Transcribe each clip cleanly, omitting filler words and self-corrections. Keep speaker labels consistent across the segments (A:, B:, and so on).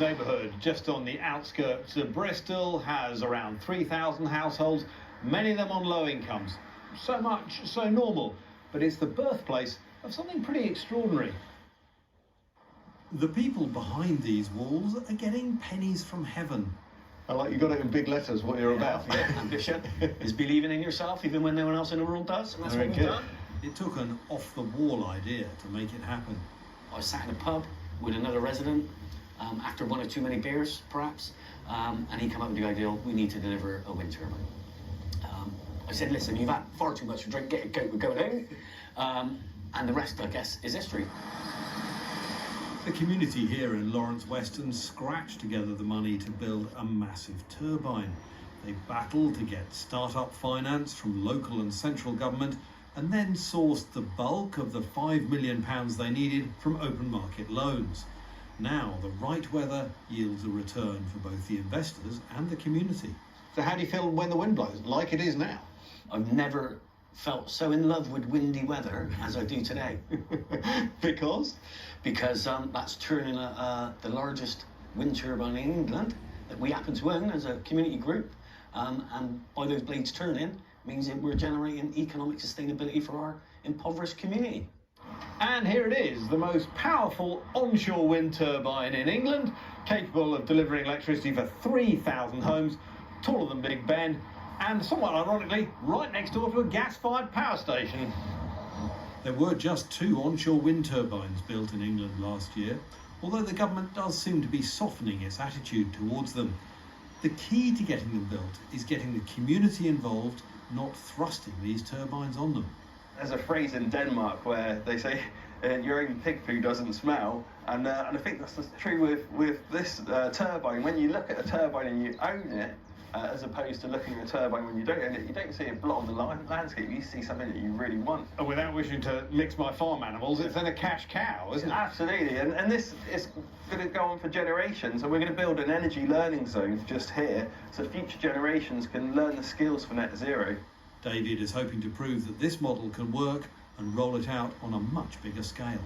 A: Neighbourhood just on the outskirts of Bristol has around 3,000 households, many of them on low incomes. So much, so normal, but it's the birthplace of something pretty extraordinary.
B: The people behind these walls are getting pennies from heaven.
A: I like you got it in big letters what you're about.
C: Yeah, ambition is believing in yourself even when no one else in the world does, and that's what we've done.
B: It took an off-the-wall idea to make it happen.
C: I sat in a pub with another resident after one or too many beers, perhaps, and he came up with the idea, we need to deliver a wind turbine. I said, listen, you've had far too much to drink, get a goat, we're going home. And the rest, I guess, is history.
B: The community here in Lawrence Weston scratched together the money to build a massive turbine. They battled to get start-up finance from local and central government, and then sourced the bulk of the £5 million they needed from open market loans. Now the right weather yields a return for both the investors and the community.
A: So how do you feel when the wind blows, like it is now?
C: I've never felt so in love with windy weather as I do today.
A: Because?
C: Because that's turning the largest wind turbine in England that we happen to own as a community group. And by those blades turning, means that we're generating economic sustainability for our impoverished community.
A: And here it is, the most powerful onshore wind turbine in England, capable of delivering electricity for 3,000 homes, taller than Big Ben, and somewhat ironically, right next door to a gas-fired power station.
B: There were just 2 onshore wind turbines built in England last year, although the government does seem to be softening its attitude towards them. The key to getting them built is getting the community involved, not thrusting these turbines on them.
D: There's a phrase in Denmark where they say your own pig poo doesn't smell, and I think that's true with this turbine. When you look at a turbine and you own it, as opposed to looking at a turbine when you don't own it, you don't see a blot on the landscape, you see something that you really want.
A: And without wishing to mix my farm animals, it's then a cash cow, isn't it?
D: Absolutely, and this is going to go on for generations, and we're going to build an energy learning zone just here, so future generations can learn the skills for net zero.
B: David is hoping to prove that this model can work and roll it out on a much bigger scale.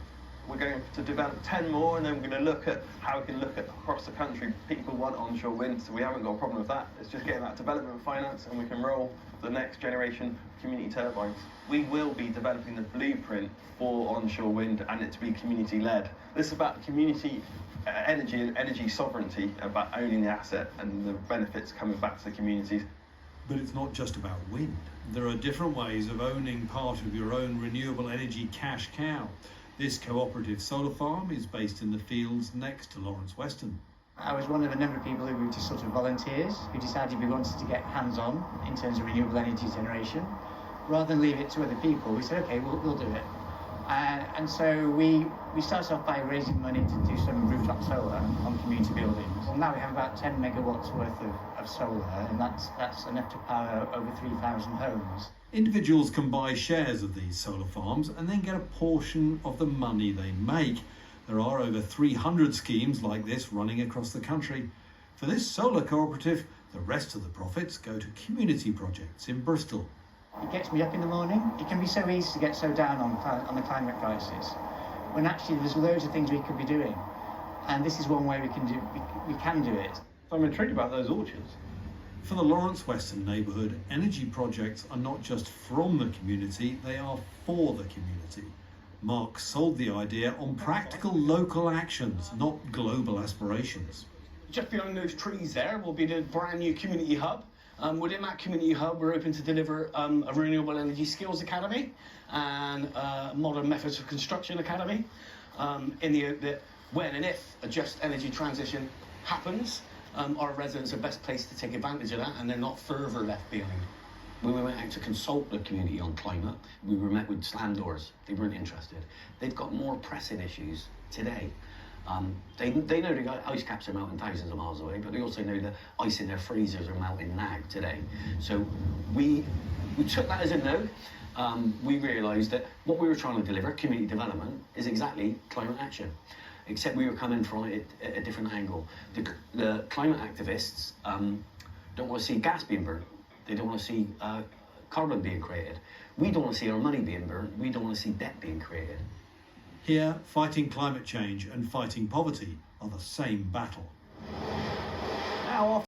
D: We're going to develop 10 more, and then we're going to look at how we can look at across the country. People want onshore wind, so we haven't got a problem with that. It's just getting that development finance, and we can roll the next generation community turbines. We will be developing the blueprint for onshore wind, and it to be community-led. This is about community energy and energy sovereignty, about owning the asset and the benefits coming back to the communities.
B: But it's not just about wind. There are different ways of owning part of your own renewable energy cash cow. This cooperative solar farm is based in the fields next to Lawrence Weston.
E: I was one of a number of people who were just sort of volunteers who decided we wanted to get hands-on in terms of renewable energy generation. Rather than leave it to other people, we said, okay, we'll do it. And so we started off by raising money to do some rooftop solar on community buildings. Well, now we have about 10 megawatts worth of solar, and that's enough to power over 3,000 homes.
B: Individuals can buy shares of these solar farms and then get a portion of the money they make. There are over 300 schemes like this running across the country. For this solar cooperative, the rest of the profits go to community projects in Bristol.
E: It gets me up in the morning. It can be so easy to get so down on the climate crisis, when actually there's loads of things we could be doing. And this is one way we can do it.
A: I'm intrigued about those orchards.
B: For the Lawrence Weston neighbourhood, energy projects are not just from the community, they are for the community. Mark sold the idea on practical local actions, not global aspirations.
C: Just behind those trees there will be the brand new community hub. Within that community hub, we're hoping to deliver a renewable energy skills academy and a modern methods of construction academy. When and if a just energy transition happens, our residents are best placed to take advantage of that, and they're not further left behind. When we went out to consult the community on climate, we were met with landlords. They weren't interested. They've got more pressing issues today. They know the ice caps are melting thousands of miles away, but they also know the ice in their freezers are melting now today. So we took that as a no. We realised that what we were trying to deliver, community development, is exactly climate action, except we were coming from it at a different angle. The climate activists don't want to see gas being burnt. They don't want to see carbon being created. We don't want to see our money being burnt. We don't want to see debt being created.
B: Here, fighting climate change and fighting poverty are the same battle.
A: how often